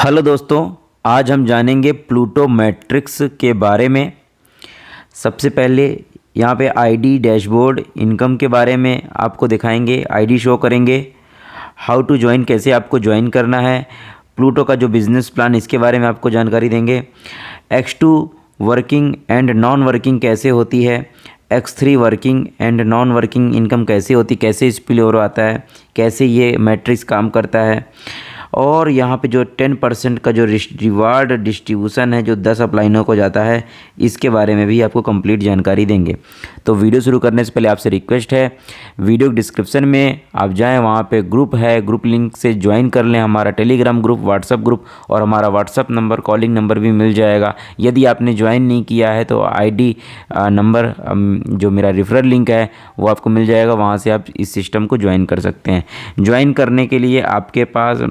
Hello दोस्तों, आज हम जानेंगे प्लूटो मैट्रिक्स के बारे में। सबसे पहले यहाँ पे आईडी डैशबोर्ड इनकम के बारे में आपको दिखाएंगे, आईडी शो करेंगे। हाउ टू ज्वाइन, कैसे आपको ज्वाइन करना है। प्लूटो का जो बिज़नेस प्लान, इसके बारे में आपको जानकारी देंगे। X2 working and non working कैसे होती है। X3 working and non working income कैसे होती, कैसे स्पिल ओवर आता है, कैसे ये मैट्रिक्स काम करता है। और यहाँ पे जो 10% का जो रिवार्ड डिस्ट्रीब्यूशन है, जो 10 अपलाइनों को जाता है, इसके बारे में भी आपको कंप्लीट जानकारी देंगे। तो वीडियो शुरू करने से पहले आपसे रिक्वेस्ट है, वीडियो डिस्क्रिप्शन में आप जाएं, वहाँ पे ग्रुप है, ग्रुप लिंक से ज्वाइन कर लें। हमारा टेलीग्राम ग्रुप, व्हाट्सअप ग्रुप और हमारा व्हाट्सअप नंबर, कॉलिंग नंबर भी मिल जाएगा। यदि आपने ज्वाइन नहीं किया है तो आईडी नंबर, जो मेरा रेफरल लिंक है वो आपको मिल जाएगा, वहाँ से आप इस सिस्टम को ज्वाइन कर सकते हैं। ज्वाइन करने के लिए आपके पास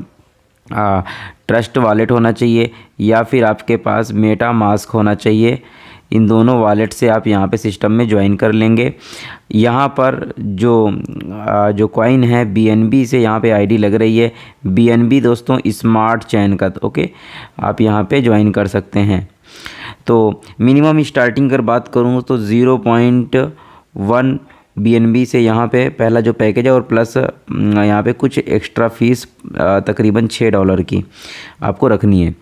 ट्रस्ट वॉलेट होना चाहिए या फिर आपके पास मेटा मास्क होना चाहिए। इन दोनों वॉलेट से आप यहाँ पे सिस्टम में ज्वाइन कर लेंगे। यहाँ पर जो कॉइन है BNB से यहाँ पे आईडी लग रही है। BNB दोस्तों स्मार्ट चैन का, ओके, आप यहाँ पे ज्वाइन कर सकते हैं। तो मिनिमम स्टार्टिंग अगर बात करूँ तो 0.1 BNB से यहाँ पे पहला जो पैकेज है, और प्लस यहाँ पे कुछ एक्स्ट्रा फीस तकरीबन $6 की आपको रखनी है।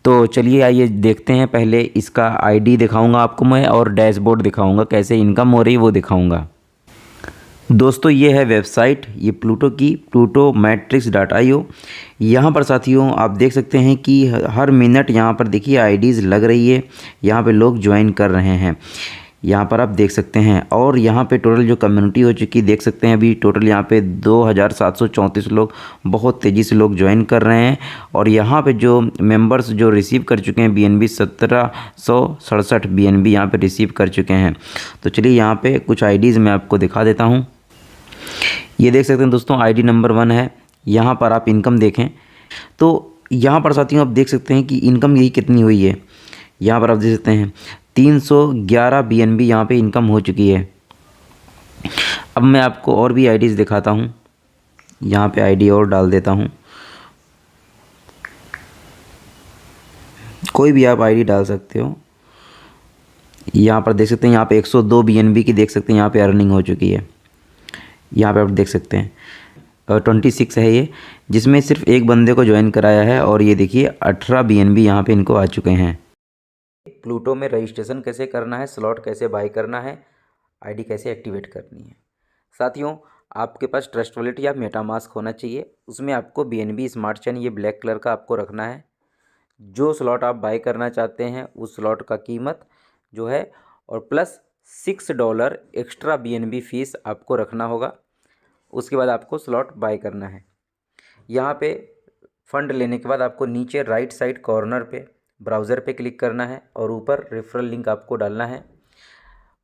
तो चलिए आइए देखते हैं। पहले इसका आईडी दिखाऊंगा आपको मैं, और डैशबोर्ड दिखाऊंगा, कैसे इनकम हो रही है वो दिखाऊंगा। दोस्तों ये है वेबसाइट, ये प्लूटो की, plutomatrix.io। यहाँ पर साथियों आप देख सकते हैं कि हर मिनट यहाँ पर देखिए आईडीज़ लग रही है, यहाँ पे लोग ज्वाइन कर रहे हैं, यहाँ पर आप देख सकते हैं। और यहाँ पे टोटल जो कम्युनिटी हो चुकी देख सकते हैं, अभी टोटल यहाँ पे 2734 लोग बहुत तेज़ी से लोग ज्वाइन कर रहे हैं। और यहाँ पे जो मेंबर्स जो रिसीव कर चुके हैं BNB 1767 BNB यहाँ पे रिसीव कर चुके हैं। तो चलिए यहाँ पे कुछ आईडीज़ मैं आपको दिखा देता हूँ। ये देख सकते हैं दोस्तों, आईडी नंबर 1 है। यहाँ पर आप इनकम देखें तो यहाँ पर साथियों आप देख सकते हैं कि इनकम यही कितनी हुई है। यहाँ पर आप देख सकते हैं 311 BNB यहाँ पे इनकम हो चुकी है। अब मैं आपको और भी आईडीज़ दिखाता हूँ। यहाँ पे आईडी और डाल देता हूँ, कोई भी आप आईडी डाल सकते हो। यहाँ पर देख सकते हैं, यहाँ पे 102 BNB की देख सकते हैं यहाँ पे अर्निंग हो चुकी है। यहाँ पे आप देख सकते हैं 26 है ये, जिसमें सिर्फ एक बंदे को ज्वाइन कराया है। और ये देखिए 18 BNB यहाँ पे इनको आ चुके हैं। प्लूटो में रजिस्ट्रेशन कैसे करना है, स्लॉट कैसे बाय करना है, आईडी कैसे एक्टिवेट करनी है। साथियों आपके पास ट्रस्ट वॉलेट या मेटामास्क होना चाहिए। उसमें आपको BNB स्मार्ट चेन, ये ब्लैक कलर का आपको रखना है। जो स्लॉट आप बाय करना चाहते हैं उस स्लॉट का कीमत जो है, और प्लस $6 एक्स्ट्रा BNB फीस आपको रखना होगा। उसके बाद आपको स्लॉट बाय करना है। यहाँ पे फ़ंड लेने के बाद आपको नीचे राइट साइड कॉर्नर पे ब्राउज़र पे क्लिक करना है और ऊपर रेफरल लिंक आपको डालना है।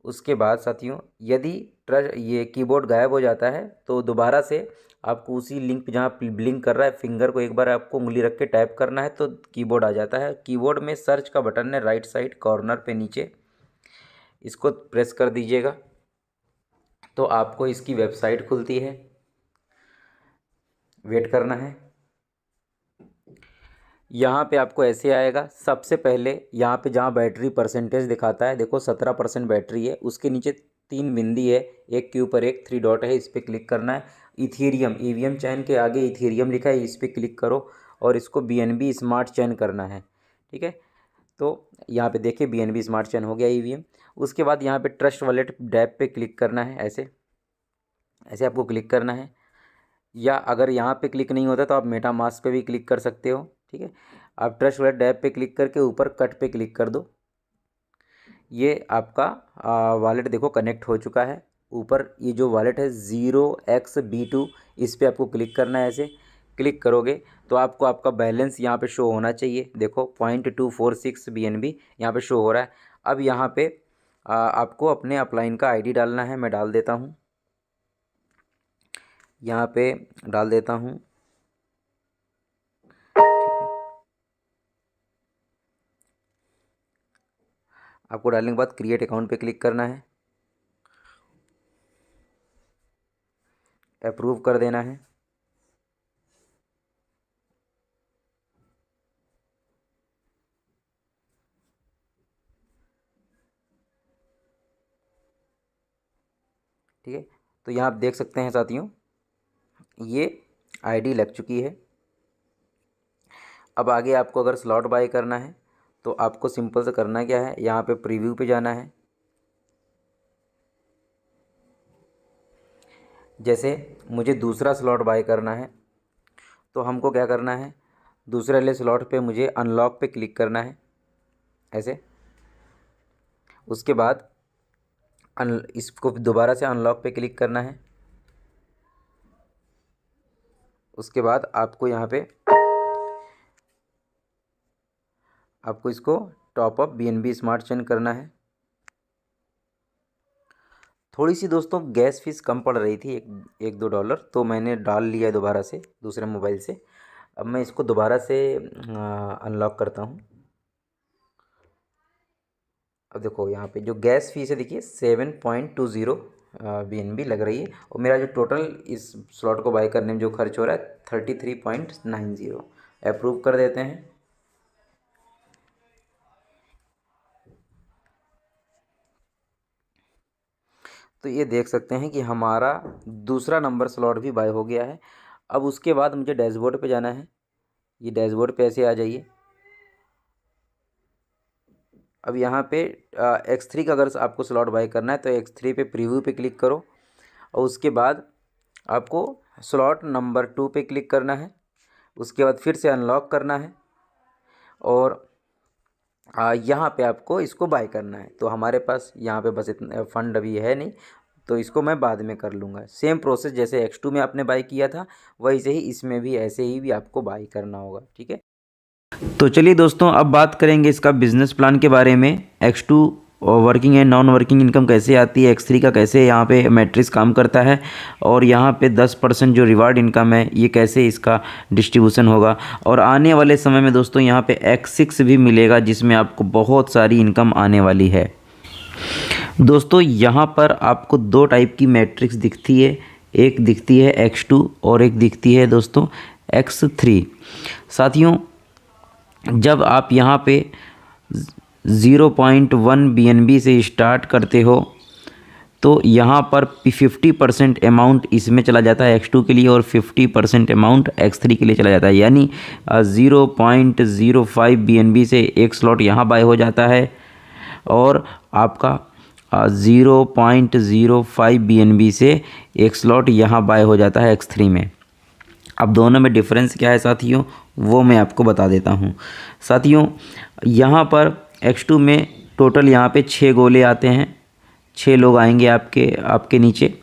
उसके बाद साथियों यदि ये कीबोर्ड गायब हो जाता है तो दोबारा से आपको उसी लिंक पे जहाँ ब्लिंक कर रहा है फिंगर को एक बार आपको उंगली रख के टैप करना है तो कीबोर्ड आ जाता है। कीबोर्ड में सर्च का बटन है राइट साइड कॉर्नर पे नीचे, इसको प्रेस कर दीजिएगा तो आपको इसकी वेबसाइट खुलती है। वेट करना है। यहाँ पे आपको ऐसे आएगा। सबसे पहले यहाँ पे जहाँ बैटरी परसेंटेज दिखाता है, देखो 17% बैटरी है, उसके नीचे 3 बिंदी है, एक के ऊपर एक 3 डॉट है, इस पर क्लिक करना है। इथेरियम, EVM चैन के आगे इथेरियम लिखा है, इस पर क्लिक करो और इसको BNB स्मार्ट चैन करना है। ठीक है, तो यहाँ पे देखिए BNB स्मार्ट चैन हो गया EVM। उसके बाद यहाँ पे ट्रस्ट वॉलेट डैप पे क्लिक करना है, ऐसे ऐसे आपको क्लिक करना है। या अगर यहाँ पे क्लिक नहीं होता तो आप मेटा मास्क पे भी क्लिक कर सकते हो। ठीक है, आप ट्रस्ट वॉलेट डैप पे क्लिक करके ऊपर कट पे क्लिक कर दो। ये आपका वॉलेट देखो कनेक्ट हो चुका है। ऊपर ये जो वॉलेट है 0xB2, इस पर आपको क्लिक करना है। ऐसे क्लिक करोगे तो आपको आपका बैलेंस यहाँ पे शो होना चाहिए। देखो 0.246 BNB यहाँ पे शो हो रहा है। अब यहाँ पे आपको अपने अपलाइन का आईडी डालना है। मैं डाल देता हूँ, यहाँ पे डाल देता हूँ। आपको डालने के बाद क्रिएट अकाउंट पे क्लिक करना है, अप्रूव कर देना है। ठीक है, तो यहाँ आप देख सकते हैं साथियों, ये आईडी लग चुकी है। अब आगे आपको अगर स्लॉट बाय करना है तो आपको सिंपल से करना क्या है, यहाँ पे प्रीव्यू पे जाना है। जैसे मुझे दूसरा स्लॉट बाय करना है तो हमको क्या करना है, दूसरे वाले स्लॉट पे मुझे अनलॉक पे क्लिक करना है ऐसे। उसके बाद इसको दोबारा से अनलॉक पे क्लिक करना है। उसके बाद आपको यहाँ पे आपको इसको टॉपअप BNB स्मार्ट चेन करना है। थोड़ी सी दोस्तों गैस फीस कम पड़ रही थी, एक दो डॉलर, तो मैंने डाल लिया है दोबारा से दूसरे मोबाइल से। अब मैं इसको दोबारा से अनलॉक करता हूँ। अब देखो यहाँ पे जो गैस फीस है देखिए 7.20 BNB लग रही है, और मेरा जो टोटल इस स्लॉट को बाय करने में जो खर्च हो रहा है 33.90। अप्रूव कर देते हैं। तो ये देख सकते हैं कि हमारा दूसरा नंबर स्लॉट भी बाय हो गया है। अब उसके बाद मुझे डैशबोर्ड पे जाना है। ये डैशबोर्ड पे ऐसे आ जाइए। अब यहाँ पे X3 का अगर आपको स्लॉट बाय करना है तो X3 पे प्रीव्यू पे क्लिक करो, और उसके बाद आपको स्लॉट नंबर 2 पे क्लिक करना है। उसके बाद फिर से अनलॉक करना है, और यहाँ पे आपको इसको बाय करना है। तो हमारे पास यहाँ पे बस इतना फ़ंड अभी है नहीं, तो इसको मैं बाद में कर लूँगा। सेम प्रोसेस जैसे X2 में आपने बाय किया था वैसे ही इसमें भी ऐसे ही भी आपको बाय करना होगा। ठीक है, तो चलिए दोस्तों अब बात करेंगे इसका बिज़नेस प्लान के बारे में। X2 working and non working income कैसे आती है, X3 का कैसे यहाँ पे मैट्रिक्स काम करता है, और यहाँ पे 10% जो रिवार्ड इनकम है ये कैसे इसका डिस्ट्रीब्यूशन होगा। और आने वाले समय में दोस्तों यहाँ पे X6 भी मिलेगा जिसमें आपको बहुत सारी इनकम आने वाली है। दोस्तों यहाँ पर आपको दो टाइप की मैट्रिक्स दिखती है, एक दिखती है X2 और एक दिखती है दोस्तों X3। साथियों जब आप यहाँ पे 0.1 BNB से स्टार्ट करते हो तो यहाँ पर 50% अमाउंट इसमें चला जाता है X2 के लिए, और 50% अमाउंट X3 के लिए चला जाता है। यानी 0.05 BNB से एक स्लॉट यहाँ बाय हो जाता है, और आपका 0.05 BNB से एक स्लॉट यहाँ बाय हो जाता है X3 में। अब दोनों में डिफरेंस क्या है साथियों, वो मैं आपको बता देता हूँ। साथियों यहाँ पर X2 में टोटल यहाँ पे 6 गोले आते हैं, 6 लोग आएंगे आपके नीचे।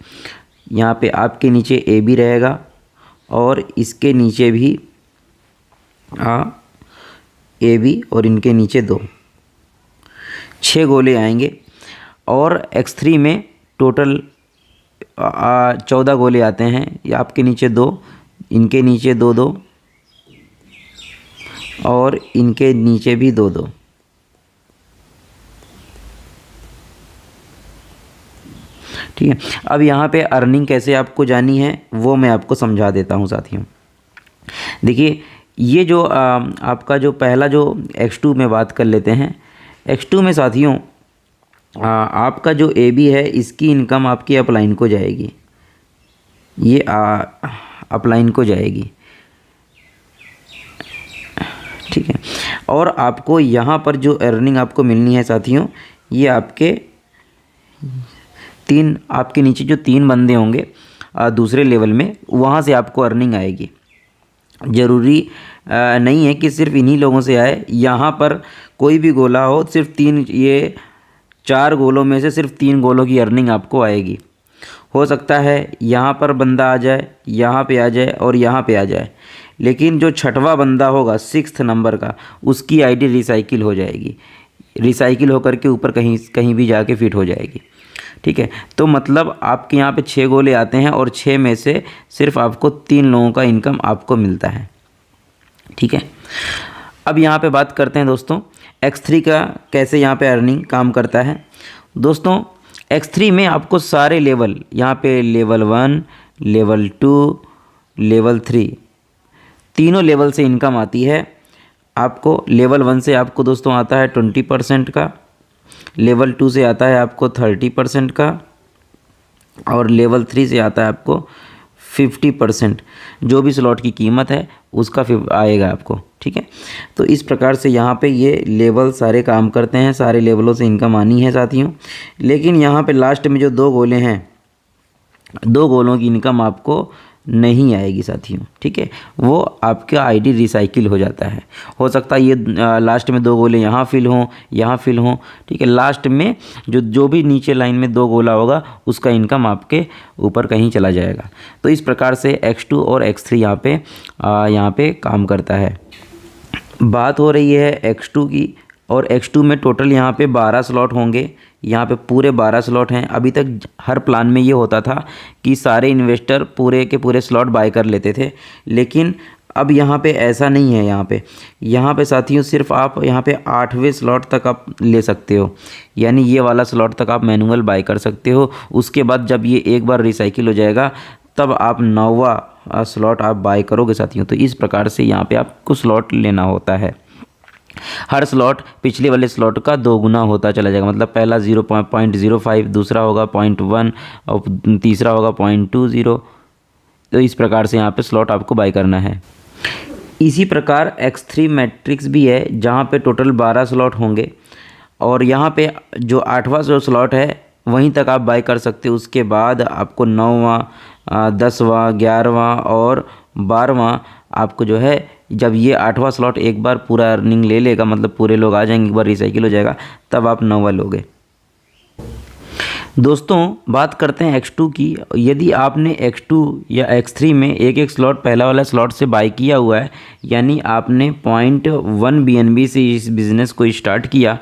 यहाँ पे आपके नीचे AB रहेगा, और इसके नीचे भी AB, और इनके नीचे 6 गोले आएंगे। और X3 में टोटल 14 गोले आते हैं, या आपके नीचे 2, इनके नीचे 2 और इनके नीचे भी 2। ठीक है, अब यहाँ पे अर्निंग कैसे आपको जानी है वो मैं आपको समझा देता हूँ साथियों। देखिए ये जो आपका जो पहला जो X2 में बात कर लेते हैं। X2 में साथियों आपका जो AB है इसकी इनकम आपकी अपलाइन को जाएगी, ये अपलाइन को जाएगी। ठीक है, और आपको यहाँ पर जो अर्निंग आपको मिलनी है साथियों, ये आपके नीचे जो 3 बंदे होंगे दूसरे लेवल में, वहाँ से आपको अर्निंग आएगी। ज़रूरी नहीं है कि सिर्फ इन्हीं लोगों से आए, यहाँ पर कोई भी गोला हो, सिर्फ 4 गोलों में से सिर्फ 3 गोलों की अर्निंग आपको आएगी। हो सकता है यहाँ पर बंदा आ जाए, यहाँ पे आ जाए और यहाँ पे आ जाए, लेकिन जो छठवां बंदा होगा 6th नंबर का, उसकी आईडी रिसाइकिल हो जाएगी, रिसाइकिल होकर के ऊपर कहीं भी जाके फिट हो जाएगी। ठीक है, तो मतलब आपके यहाँ पे 6 गोले आते हैं, और 6 में से सिर्फ आपको 3 लोगों का इनकम आपको मिलता है। ठीक है, अब यहाँ पे बात करते हैं दोस्तों X3 का कैसे यहाँ पे अर्निंग काम करता है। दोस्तों X3 में आपको सारे लेवल, यहाँ पे लेवल 1, लेवल 2, लेवल 3, तीनों लेवल से इनकम आती है आपको। लेवल 1 से आपको दोस्तों आता है 20% का, लेवल 2 से आता है आपको 30% का, और लेवल 3 से आता है आपको 50%, जो भी स्लॉट की कीमत है उसका आएगा आपको। ठीक है, तो इस प्रकार से यहाँ पे ये लेवल सारे काम करते हैं, सारे लेवलों से इनकम आनी है साथियों। लेकिन यहाँ पे लास्ट में जो 2 गोले हैं, 2 गोलों की इनकम आपको नहीं आएगी साथियों। ठीक है, वो आपका आईडी रिसाइकिल हो जाता है। हो सकता है ये लास्ट में 2 गोले यहाँ फिल हों, यहाँ फिल हों। ठीक है, लास्ट में जो भी नीचे लाइन में 2 गोला होगा उसका इनकम आपके ऊपर कहीं चला जाएगा। तो इस प्रकार से X2 और X3 यहाँ पे काम करता है। बात हो रही है X2 की, और X2 में टोटल यहाँ पे 12 स्लॉट होंगे। यहाँ पे पूरे 12 स्लॉट हैं। अभी तक हर प्लान में ये होता था कि सारे इन्वेस्टर पूरे के पूरे स्लॉट बाय कर लेते थे, लेकिन अब यहाँ पे ऐसा नहीं है। यहाँ पे साथियों सिर्फ आप यहाँ पे 8वें स्लॉट तक आप ले सकते हो, यानी ये वाला स्लॉट तक आप मैनुअल बाय कर सकते हो। उसके बाद जब ये एक बार रिसाइकिल हो जाएगा तब आप 9वां स्लॉट आप बाय करोगे साथियों। तो इस प्रकार से यहाँ पे आपको स्लॉट लेना होता है। हर स्लॉट पिछले वाले स्लॉट का 2 गुना होता चला जाएगा। मतलब पहला 0.05, दूसरा होगा 0.1 और तीसरा होगा 0.20। तो इस प्रकार से यहाँ पे स्लॉट आपको बाय करना है। इसी प्रकार X3 मैट्रिक्स भी है, जहाँ पे टोटल 12 स्लॉट होंगे, और यहाँ पे जो 8वां जो स्लॉट है वहीं तक आप बाय कर सकते हो। उसके बाद आपको 9वां, 10वां, 11वां और 12वां आपको जो है, जब ये 8वां स्लॉट एक बार पूरा अर्निंग ले लेगा, मतलब पूरे लोग आ जाएंगे, एक बार रिसाइकिल हो जाएगा, तब आप 9वां लोगे। दोस्तों बात करते हैं X2 की। यदि आपने X2 या X3 में एक स्लॉट पहला वाला स्लॉट से बाय किया हुआ है, यानी आपने 0.1 BNB से इस बिज़नेस को स्टार्ट किया,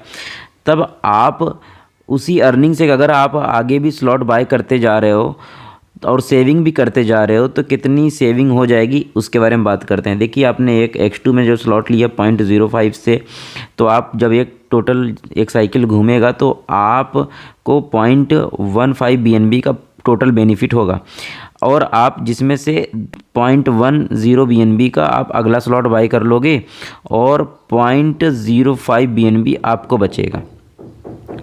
तब आप उसी अर्निंग से अगर आप आगे भी स्लॉट बाय करते जा रहे हो और सेविंग भी करते जा रहे हो, तो कितनी सेविंग हो जाएगी उसके बारे में बात करते हैं। देखिए, आपने एक X2 में जो स्लॉट लिया 0.05 से, तो आप जब एक साइकिल घूमेगा तो आपको 0.15 BNB का टोटल बेनिफिट होगा, और आप जिसमें से 0.10 BNB का आप अगला स्लॉट बाय कर लोगे और 0.05 BNB आपको बचेगा।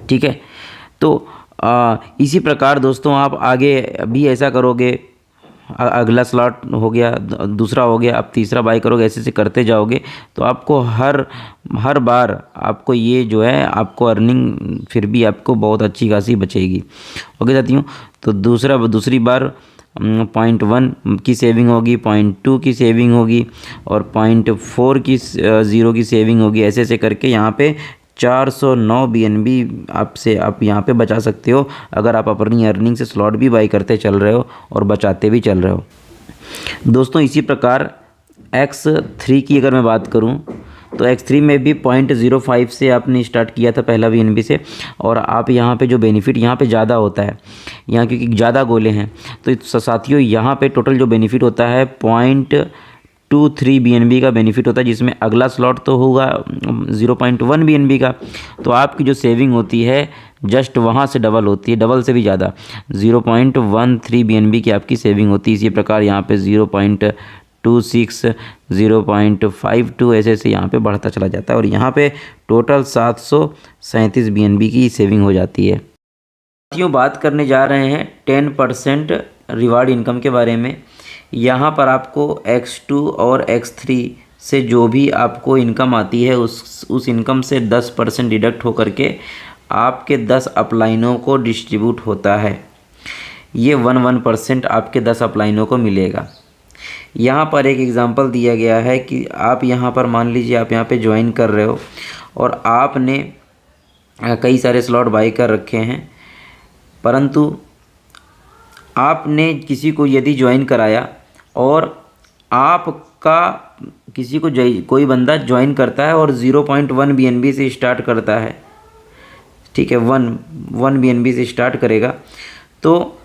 ठीक है, तो इसी प्रकार दोस्तों आप आगे भी ऐसा करोगे। अगला स्लॉट हो गया, दूसरा हो गया, आप तीसरा बाय करोगे, ऐसे करते जाओगे, तो आपको हर बार आपको ये जो है आपको अर्निंग फिर भी आपको बहुत अच्छी खासी बचेगी। ओके साथियों, तो दूसरी बार 0.1 की सेविंग होगी, 0.2 की सेविंग होगी और 0.4 की 0 की सेविंग होगी। ऐसे करके यहाँ पे 409 BNB आप यहाँ पे बचा सकते हो, अगर आप अपनी अर्निंग से स्लॉट भी बाई करते चल रहे हो और बचाते भी चल रहे हो। दोस्तों इसी प्रकार X3 की अगर मैं बात करूँ, तो X3 में भी 0.05 से आपने स्टार्ट किया था पहला BNB से, और आप यहाँ पे जो बेनिफिट यहाँ पे ज़्यादा होता है, यहाँ क्योंकि ज़्यादा गोले हैं, तो साथियों यहाँ पे टोटल जो बेनिफिट होता है 0.23 BNB का बेनिफिट होता है, जिसमें अगला स्लॉट तो होगा 0.1 BNB का। तो आपकी जो सेविंग होती है जस्ट वहाँ से डबल होती है, डबल से भी ज़्यादा 0.13 BNB की आपकी सेविंग होती है। इसी प्रकार यहाँ पे 0.26, 0.52 ऐसे यहाँ पे बढ़ता चला जाता है, और यहाँ पे टोटल 737 BNB की सेविंग हो जाती है। साथियों बात करने जा रहे हैं 10% रिवार्ड इनकम के बारे में। यहाँ पर आपको X2 और X3 से जो भी आपको इनकम आती है उस इनकम से 10% डिडक्ट होकर के आपके 10 अपलाइनों को डिस्ट्रीब्यूट होता है। ये 1% आपके 10 अपलाइनों को मिलेगा। यहाँ पर एक एग्ज़ाम्पल दिया गया है कि आप यहाँ पर मान लीजिए आप यहाँ पे ज्वाइन कर रहे हो और आपने कई सारे स्लॉट बाई कर रखे हैं, परंतु आपने किसी को यदि ज्वाइन कराया और आपका किसी को कोई बंदा ज्वाइन करता है और 0.1 BNB से स्टार्ट करता है, ठीक है, 1 BNB से स्टार्ट करेगा, तो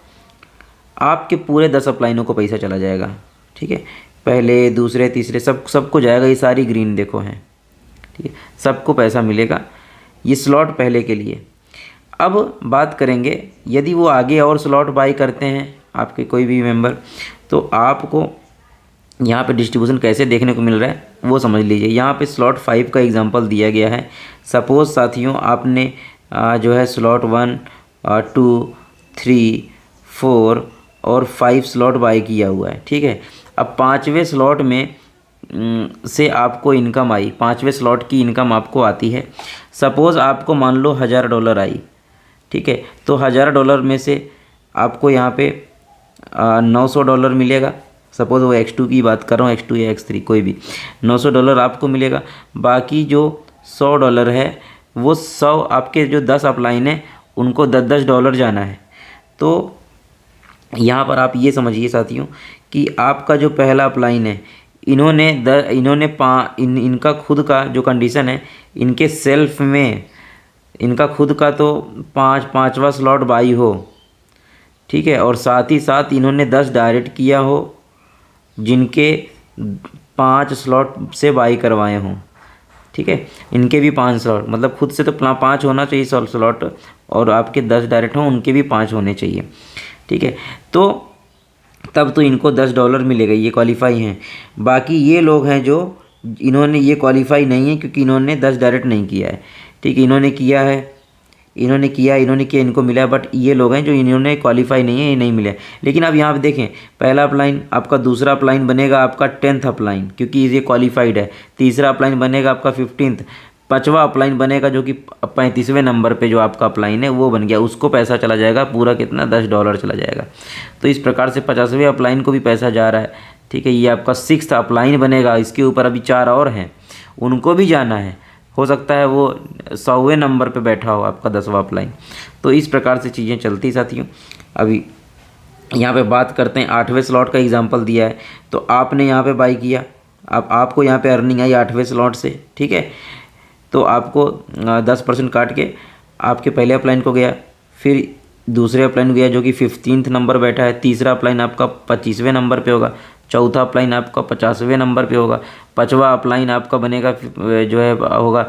आपके पूरे 10 अपलाइनों को पैसा चला जाएगा। ठीक है, पहले दूसरे तीसरे सबको जाएगा। ये सारी ग्रीन देखो हैं, ठीक है, सबको पैसा मिलेगा। ये स्लॉट पहले के लिए। अब बात करेंगे यदि वो आगे और स्लॉट बाई करते हैं आपके कोई भी मेंबर, तो आपको यहाँ पे डिस्ट्रीब्यूशन कैसे देखने को मिल रहा है वो समझ लीजिए। यहाँ पे स्लॉट 5 का एग्जांपल दिया गया है। सपोज़ साथियों आपने जो है स्लॉट 1, 2, 3, 4 और 5 स्लॉट बाई किया हुआ है, ठीक है। अब 5वें स्लॉट में से आपको इनकम आई, 5वें स्लॉट की इनकम आपको आती है। सपोज़ आपको मान लो $1000 आई, ठीक है। तो $1000 में से आपको यहाँ पे $900 मिलेगा। सपोज़ वो X2 की बात कर रहा हूँ, X2 या X3 कोई भी, $900 आपको मिलेगा। बाकी जो $100 है वो 100 आपके जो 10 अपलाइन है उनको $10 जाना है। तो यहाँ पर आप ये समझिए साथियों कि आपका जो पहला अपलाइन है इनका खुद का जो कंडीशन है, इनके सेल्फ में इनका खुद का तो 5वां स्लॉट बाई हो, ठीक है। और साथ ही साथ इन्होंने 10 डायरेक्ट किया हो जिनके 5 स्लॉट से बाई करवाए हों, ठीक है। इनके भी 5 स्लॉट, मतलब खुद से तो 5 होना चाहिए स्लॉट, और आपके 10 डायरेक्ट हों उनके भी 5 होने चाहिए, ठीक है। तो तब तो इनको $10 मिलेगा, ये क्वालिफाई हैं। बाकी ये लोग हैं जो इन्होंने ये क्वालिफाई नहीं है क्योंकि इन्होंने 10 डायरेक्ट नहीं किया है, ठीक है। इन्होंने किया इनको मिला है, बट ये लोग हैं जो इन्होंने क्वालिफाई नहीं है, ये नहीं मिला है। लेकिन अब यहाँ पे देखें, पहला अपलाइन आपका, दूसरा अपलाइन बनेगा आपका 10th अपलाइन क्योंकि ये क्वालिफाइड है, तीसरा अपलाइन बनेगा आपका 15th, 5वां अपलाइन बनेगा जो कि 35वें नंबर पे जो आपका अपलाइन है वो बन गया, उसको पैसा चला जाएगा पूरा कितना, $10 चला जाएगा। तो इस प्रकार से 50वें अपलाइन को भी पैसा जा रहा है, ठीक है। ये आपका 6th अपलाइन बनेगा, इसके ऊपर अभी 4 और हैं, उनको भी जाना है। हो सकता है वो 100वें नंबर पे बैठा हो आपका 10वां अपलाइन। तो इस प्रकार से चीज़ें चलती साथियों। अभी यहाँ पे बात करते हैं 8वें स्लॉट का एग्जांपल दिया है, तो आपने यहाँ पे बाई किया, अब आपको यहाँ पे अर्निंग आई 8वें स्लॉट से, ठीक है। तो आपको 10% काट के आपके पहले अपलाइन को गया, फिर दूसरे अपलाइन गया जो कि 15th नंबर बैठा है, तीसरा अपलाइन आपका 25वें नंबर पे होगा, चौथा अपलाइन आपका 50वें नंबर पे होगा, 5वां अपलाइन आपका बनेगा जो है होगा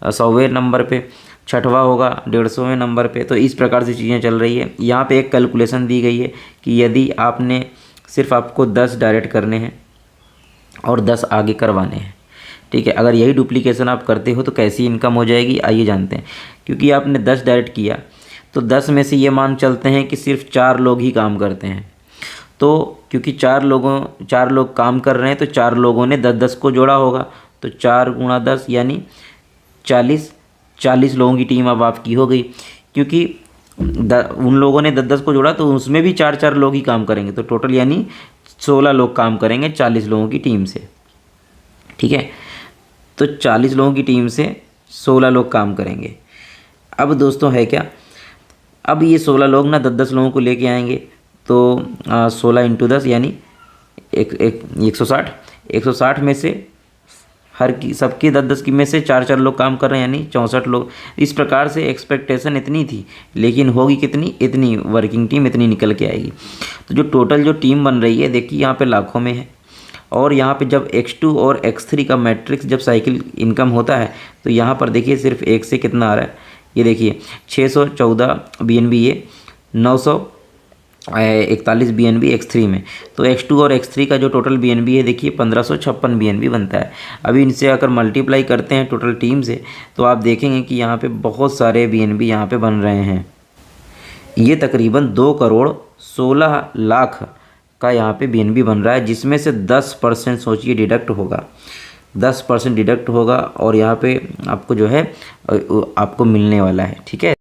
100वें नंबर पे, 6वां होगा 150वें नंबर पे। तो इस प्रकार से चीज़ें चल रही है। यहाँ पे एक कैलकुलेशन दी गई है कि यदि आपने सिर्फ आपको 10 डायरेक्ट करने हैं और 10 आगे करवाने हैं, ठीक है। अगर यही डुप्लीकेशन आप करते हो तो कैसी इनकम हो जाएगी, आइए जानते हैं। क्योंकि आपने 10 डायरेक्ट किया तो 10 में से ये मान चलते हैं कि सिर्फ 4 लोग ही काम करते हैं। तो क्योंकि 4 लोग काम कर रहे हैं तो 4 लोगों ने 10-10 को जोड़ा होगा, तो 4 × 10 यानी 40 लोगों की टीम अब आपकी हो गई। क्योंकि उन लोगों ने 10-10 को जोड़ा तो उसमें भी 4-4 लोग ही काम करेंगे, तो टोटल यानी 16 लोग काम करेंगे 40 लोगों की टीम से, ठीक है। तो 40 लोगों की टीम से 16 लोग काम करेंगे। अब दोस्तों है क्या, अब ये 16 लोग ना 10-10 लोगों को लेके आएंगे, तो 16 × 10 यानी 160 में से सबकी 10-10 की में से 4-4 लोग काम कर रहे हैं यानी 64 लोग। इस प्रकार से एक्सपेक्टेशन इतनी थी, लेकिन होगी कितनी, इतनी वर्किंग टीम इतनी निकल के आएगी। तो जो टोटल जो टीम बन रही है देखिए यहाँ पे लाखों में है। और यहाँ पे जब X2 और X3 का मैट्रिक्स जब साइकिल इनकम होता है तो यहाँ पर देखिए सिर्फ एक से कितना आ रहा है, ये देखिए 614 BNB, ये 941 BNB X3 में। तो X2 और X3 का जो टोटल BNB है देखिए 1556 BNB बनता है। अभी इनसे अगर मल्टीप्लाई करते हैं टोटल टीम से तो आप देखेंगे कि यहाँ पे बहुत सारे BNB यहाँ पे बन रहे हैं। ये तकरीबन 2,16 लाख का यहाँ पे BNB बन रहा है, जिसमें से 10% सोचिए डिडक्ट होगा, 10% डिडक्ट होगा और यहाँ पे आपको जो है आपको मिलने वाला है, ठीक है।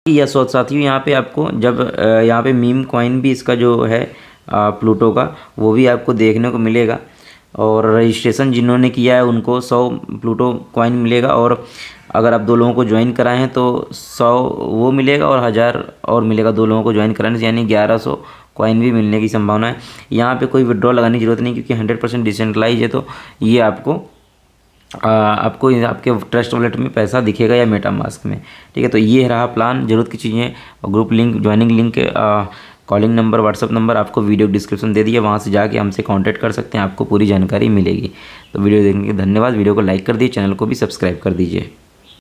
या साथियों यहाँ पे आपको जब यहाँ पे मीम कॉइन भी इसका जो है प्लूटो का वो भी आपको देखने को मिलेगा, और रजिस्ट्रेशन जिन्होंने किया है उनको 100 प्लूटो कॉइन मिलेगा, और अगर आप 2 लोगों को ज्वाइन कराए हैं तो 100 वो मिलेगा और 1000 और मिलेगा 2 लोगों को ज्वाइन कराने से, यानी 1100 कॉइन भी मिलने की संभावना है। यहाँ पे कोई विड्रॉ लगाने की ज़रूरत नहीं क्योंकि 100% डिसेंट्रलाइज है, तो ये आपको आपके ट्रस्ट वॉलेट में पैसा दिखेगा या मेटामास्क में, ठीक है। तो ये रहा प्लान। ज़रूरत की चीज़ें, group link, joining link, calling number, WhatsApp number आपको वीडियो डिस्क्रिप्शन दे दिया, वहाँ से जाके हमसे कांटेक्ट कर सकते हैं, आपको पूरी जानकारी मिलेगी। तो वीडियो देखने के धन्यवाद। वीडियो को लाइक कर दीजिए, चैनल को भी सब्सक्राइब कर दीजिए।